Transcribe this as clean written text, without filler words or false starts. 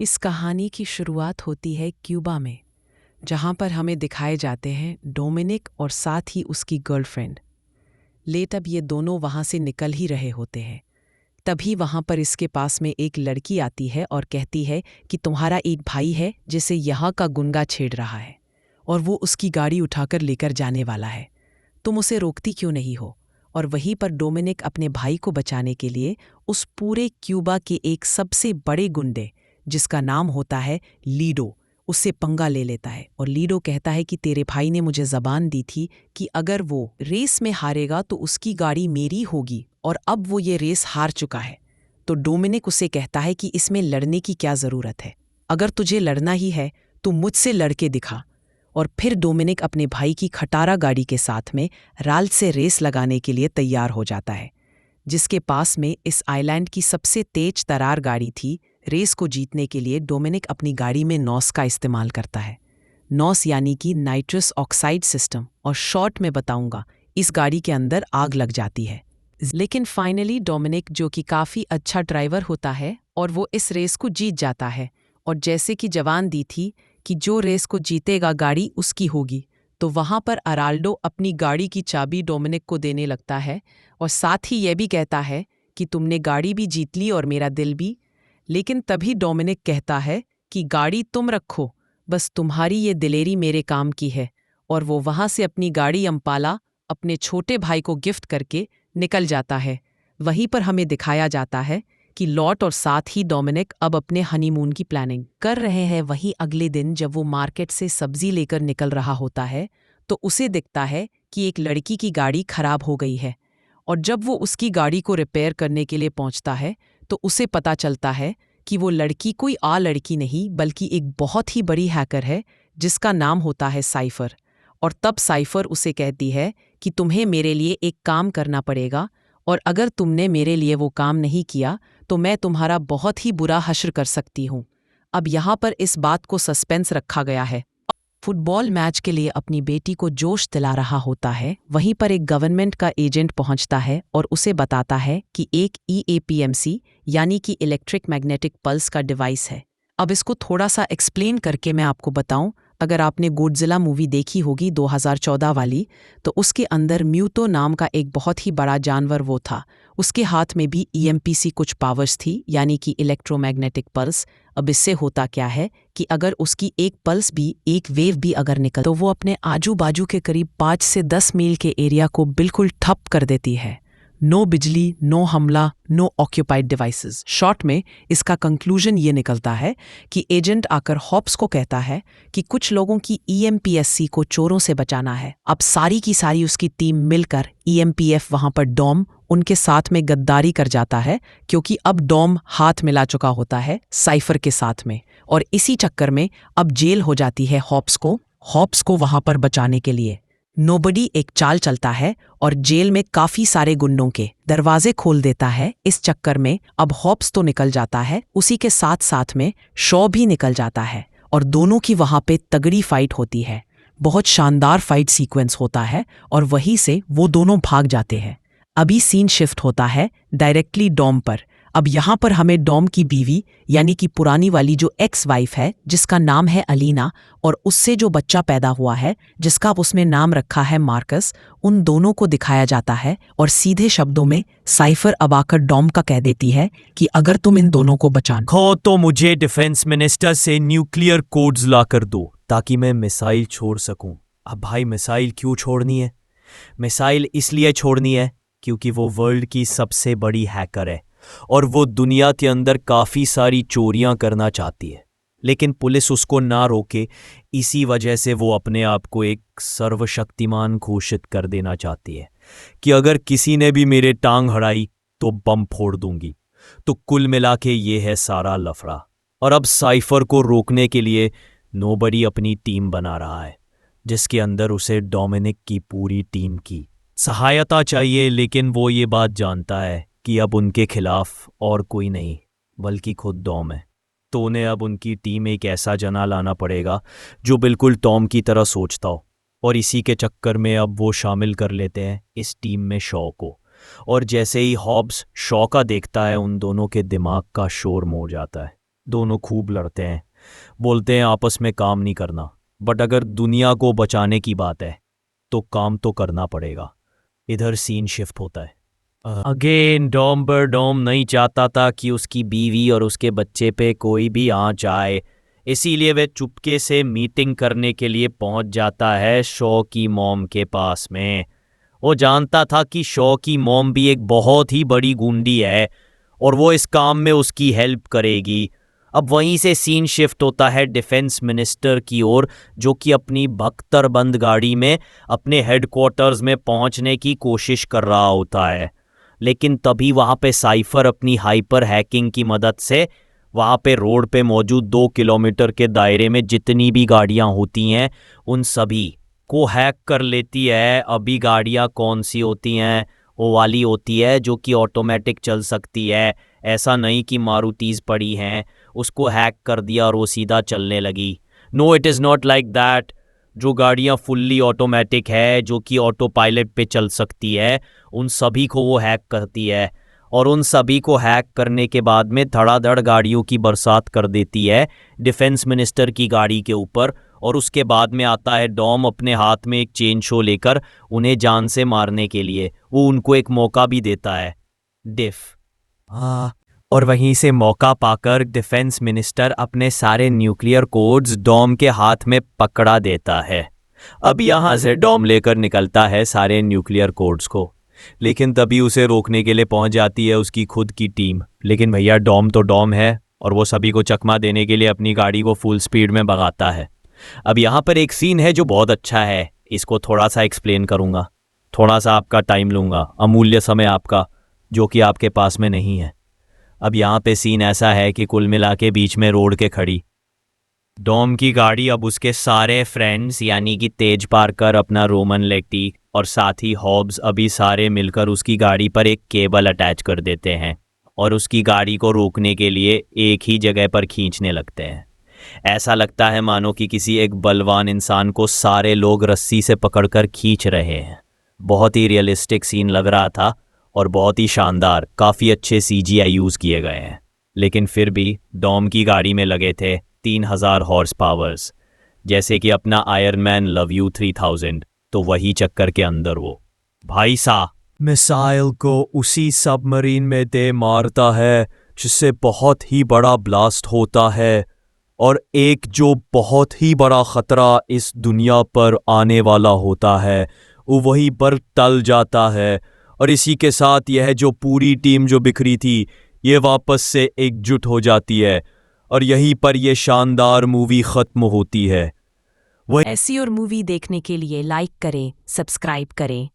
इस कहानी की शुरुआत होती है क्यूबा में, जहाँ पर हमें दिखाए जाते हैं डोमिनिक और साथ ही उसकी गर्लफ्रेंड। लेट अब ये दोनों वहाँ से निकल ही रहे होते हैं। तभी वहाँ पर इसके पास में एक लड़की आती है और कहती है कि तुम्हारा एक भाई है जिसे यहाँ का गुंडा छेड़ रहा है और वो उसकी गाड़ी उठाकर लेकर जाने वाला है। तुम उसे रोकती क्यों नहीं हो? और वहीं पर डोमिनिक अपने भाई को बचाने के लिए उस पूरे क्यूबा के एक सबसे बड़े गुंडे, जिसका नाम होता है लीडो, उससे पंगा ले लेता है। और लीडो कहता है कि तेरे भाई ने मुझे ज़बान दी थी कि अगर वो रेस में हारेगा तो उसकी गाड़ी मेरी होगी, और अब वो ये रेस हार चुका है। तो डोमिनिक उसे कहता है कि इसमें लड़ने की क्या ज़रूरत है? अगर तुझे लड़ना ही है तो मुझसे लड़के दिखा। और फिर डोमिनिक अपने भाई की खटारा गाड़ी के साथ में राल से रेस लगाने के लिए तैयार हो जाता है, जिसके पास में इस आइलैंड की सबसे तेज तरार गाड़ी थी। रेस को जीतने के लिए डोमिनिक अपनी गाड़ी में नॉस का इस्तेमाल करता है। नॉस यानी कि नाइट्रस ऑक्साइड सिस्टम, और शॉर्ट में बताऊंगा, इस गाड़ी के अंदर आग लग जाती है। लेकिन फाइनली डोमिनिक, जो कि काफ़ी अच्छा ड्राइवर होता है, और वो इस रेस को जीत जाता है। और जैसे कि जवान दी थी कि जो रेस को जीतेगा गाड़ी उसकी होगी, तो वहाँ पर अराल्डो अपनी गाड़ी की चाबी डोमिनिक को देने लगता है और साथ ही यह भी कहता है कि तुमने गाड़ी भी जीत ली और मेरा दिल भी। लेकिन तभी डोमिनिक कहता है कि गाड़ी तुम रखो, बस तुम्हारी ये दिलेरी मेरे काम की है। और वो वहाँ से अपनी गाड़ी अम्पाला अपने छोटे भाई को गिफ्ट करके निकल जाता है। वहीं पर हमें दिखाया जाता है कि लॉट और साथ ही डोमिनिक अब अपने हनीमून की प्लानिंग कर रहे हैं। वहीं अगले दिन जब वो मार्केट से सब्जी लेकर निकल रहा होता है, तो उसे दिखता है कि एक लड़की की गाड़ी खराब हो गई है। और जब वो उसकी गाड़ी को रिपेयर करने के लिए पहुंचता है, तो उसे पता चलता है कि वो लड़की कोई लड़की नहीं, बल्कि एक बहुत ही बड़ी हैकर है जिसका नाम होता है साइफर। और तब साइफर उसे कहती है कि तुम्हें मेरे लिए एक काम करना पड़ेगा, और अगर तुमने मेरे लिए वो काम नहीं किया तो मैं तुम्हारा बहुत ही बुरा हश्र कर सकती हूँ। अब यहाँ पर इस बात को सस्पेंस रखा गया है। फुटबॉल मैच के लिए अपनी बेटी को जोश दिला रहा होता है, वहीं पर एक गवर्नमेंट का एजेंट पहुंचता है और उसे बताता है कि एक EAPMC यानी कि इलेक्ट्रिक मैग्नेटिक पल्स का डिवाइस है। अब इसको थोड़ा सा एक्सप्लेन करके मैं आपको बताऊं, अगर आपने गॉडजिला मूवी देखी होगी 2014 वाली, तो उसके अंदर म्यूतो नाम का एक बहुत ही बड़ा जानवर वो था। उसके हाथ में भी EMPC कुछ पावर्स थी, यानी कि इलेक्ट्रोमैग्नेटिक पल्स। अब इससे होता क्या है कि अगर उसकी एक पल्स भी, एक वेव भी अगर निकल, तो वो अपने आजू बाजू के करीब 5 से 10 मील के एरिया को बिल्कुल ठप कर देती है। नो बिजली, नो हमला, नो ऑक्यूपाइड डिवाइसेस। शॉर्ट में इसका कंक्लूजन ये निकलता है कि एजेंट आकर हॉप्स को कहता है कि कुछ लोगों की EMPSC को चोरों से बचाना है। अब सारी की सारी उसकी टीम मिलकर EMPF वहां पर डॉम उनके साथ में गद्दारी कर जाता है, क्योंकि अब डॉम हाथ मिला चुका होता है साइफर के साथ में। और इसी चक्कर में अब जेल हो जाती है हॉप्स को वहां पर बचाने के लिए नोबडी एक चाल चलता है और जेल में काफी सारे गुंडों के दरवाजे खोल देता है। इस चक्कर में अब हॉप्स तो निकल जाता है, उसी के साथ साथ में शॉ भी निकल जाता है, और दोनों की वहां पे तगड़ी फाइट होती है। बहुत शानदार फाइट सीक्वेंस होता है और वहीं से वो दोनों भाग जाते हैं। अभी सीन शिफ्ट होता है डायरेक्टली डॉम पर। अब यहाँ पर हमें डॉम की बीवी, यानी कि पुरानी वाली जो एक्स वाइफ है, जिसका नाम है अलीना, और उससे जो बच्चा पैदा हुआ है जिसका उसने नाम रखा है मार्कस, उन दोनों को दिखाया जाता है। और सीधे शब्दों में साइफर अब आकर डॉम का कह देती है कि अगर तुम इन दोनों को बचाना हो तो मुझे डिफेंस मिनिस्टर से न्यूक्लियर कोड्स ला कर दो ताकि मैं मिसाइल छोड़ सकूं। अब भाई मिसाइल क्यों छोड़नी है? मिसाइल इसलिए छोड़नी है क्योंकि वो वर्ल्ड की सबसे बड़ी हैकर है और वो दुनिया के अंदर काफ़ी सारी चोरियां करना चाहती है, लेकिन पुलिस उसको ना रोके। इसी वजह से वो अपने आप को एक सर्वशक्तिमान घोषित कर देना चाहती है कि अगर किसी ने भी मेरे टांग हड़ाई तो बम फोड़ दूंगी। तो कुल मिला के ये है सारा लफड़ा। और अब साइफर को रोकने के लिए नोबडी अपनी टीम बना रहा है, जिसके अंदर उसे डोमिनिक की पूरी टीम की सहायता चाहिए। लेकिन वो ये बात जानता है कि अब उनके खिलाफ और कोई नहीं बल्कि खुद टॉम है। तो उन्हें अब उनकी टीम एक ऐसा जना लाना पड़ेगा जो बिल्कुल टॉम की तरह सोचता हो। और इसी के चक्कर में अब वो शामिल कर लेते हैं इस टीम में शॉ को। और जैसे ही हॉब्स शॉ का देखता है, उन दोनों के दिमाग का शोर मच जाता है। दोनों खूब लड़ते हैं, बोलते हैं आपस में काम नहीं करना, बट अगर दुनिया को बचाने की बात है तो काम तो करना पड़ेगा। इधर सीन शिफ्ट होता है। अगेन डॉम नहीं चाहता था कि उसकी बीवी और उसके बच्चे पे कोई भी आ जाए, इसीलिए वह चुपके से मीटिंग करने के लिए पहुंच जाता है शॉ की मॉम के पास में। वो जानता था कि शॉ की मॉम भी एक बहुत ही बड़ी गुंडी है और वो इस काम में उसकी हेल्प करेगी। अब वहीं से सीन शिफ्ट होता है डिफेंस मिनिस्टर की ओर, जो कि अपनी बख्तरबंद गाड़ी में अपने हेडक्वार्टर्स में पहुंचने की कोशिश कर रहा होता है। लेकिन तभी वहां पे साइफर अपनी हाइपर हैकिंग की मदद से वहां पे रोड पे मौजूद 2 किलोमीटर के दायरे में जितनी भी गाड़ियां होती हैं उन सभी को हैक कर लेती है। अभी गाड़ियां कौन सी होती हैं? वो वाली होती है जो कि ऑटोमेटिक चल सकती है, ऐसा नहीं कि मारुतिज पड़ी हैं। उसको हैक कर दिया और वो सीधा चलने लगी। No, it is not like that. जो गाड़ियां फुल्ली ऑटोमेटिक है, जो कि ऑटो पायलट पे चल सकती है, उन सभी को वो हैक करती है और उन सभी को हैक करने के बाद में धड़ाधड़ गाड़ियों की बरसात कर देती है डिफेंस मिनिस्टर की गाड़ी के ऊपर। और उसके बाद में आता है डॉम अपने हाथ में एक चेन शो लेकर उन्हें जान से मारने के लिए। वो उनको एक मौका भी देता है डिफ। और वहीं से मौका पाकर डिफेंस मिनिस्टर अपने सारे न्यूक्लियर कोड्स डॉम के हाथ में पकड़ा देता है। अब यहाँ से डॉम लेकर निकलता है सारे न्यूक्लियर कोड्स को, लेकिन तभी उसे रोकने के लिए पहुंच जाती है उसकी खुद की टीम। लेकिन भैया डॉम तो डॉम है और वो सभी को चकमा देने के लिए अपनी गाड़ी को फुल स्पीड में भगाता है। अब यहाँ पर एक सीन है जो बहुत अच्छा है, इसको थोड़ा सा एक्सप्लेन करूँगा, थोड़ा सा आपका टाइम लूँगा, अमूल्य समय आपका जो कि आपके पास में नहीं है। अब यहाँ पे सीन ऐसा है कि कुल मिला के बीच में रोड के खड़ी डॉम की गाड़ी अब उसके सारे फ्रेंड्स यानी कि तेज पार्कर, अपना रोमन लेटी और साथ ही हॉब्स अभी सारे मिलकर उसकी गाड़ी पर एक केबल अटैच कर देते हैं और उसकी गाड़ी को रोकने के लिए एक ही जगह पर खींचने लगते हैं। ऐसा लगता है मानो कि किसी एक बलवान इंसान को सारे लोग रस्सी से पकड़कर खींच रहे हैं। बहुत ही रियलिस्टिक सीन लग रहा था और बहुत ही शानदार, काफ़ी अच्छे सीजीआई यूज़ किए गए हैं। लेकिन फिर भी डॉम की गाड़ी में लगे थे 3000 हॉर्स पावर्स, जैसे कि अपना आयरन मैन लव यू 3000। तो वही चक्कर के अंदर वो भाई सा मिसाइल को उसी सबमरीन में दे मारता है जिससे बहुत ही बड़ा ब्लास्ट होता है और एक जो बहुत ही बड़ा खतरा इस दुनिया पर आने वाला होता है वो वहीं पर टल जाता है। और इसी के साथ यह जो पूरी टीम जो बिखरी थी ये वापस से एकजुट हो जाती है और यहीं पर यह शानदार मूवी ख़त्म होती है। ऐसी और मूवी देखने के लिए लाइक करें, सब्सक्राइब करें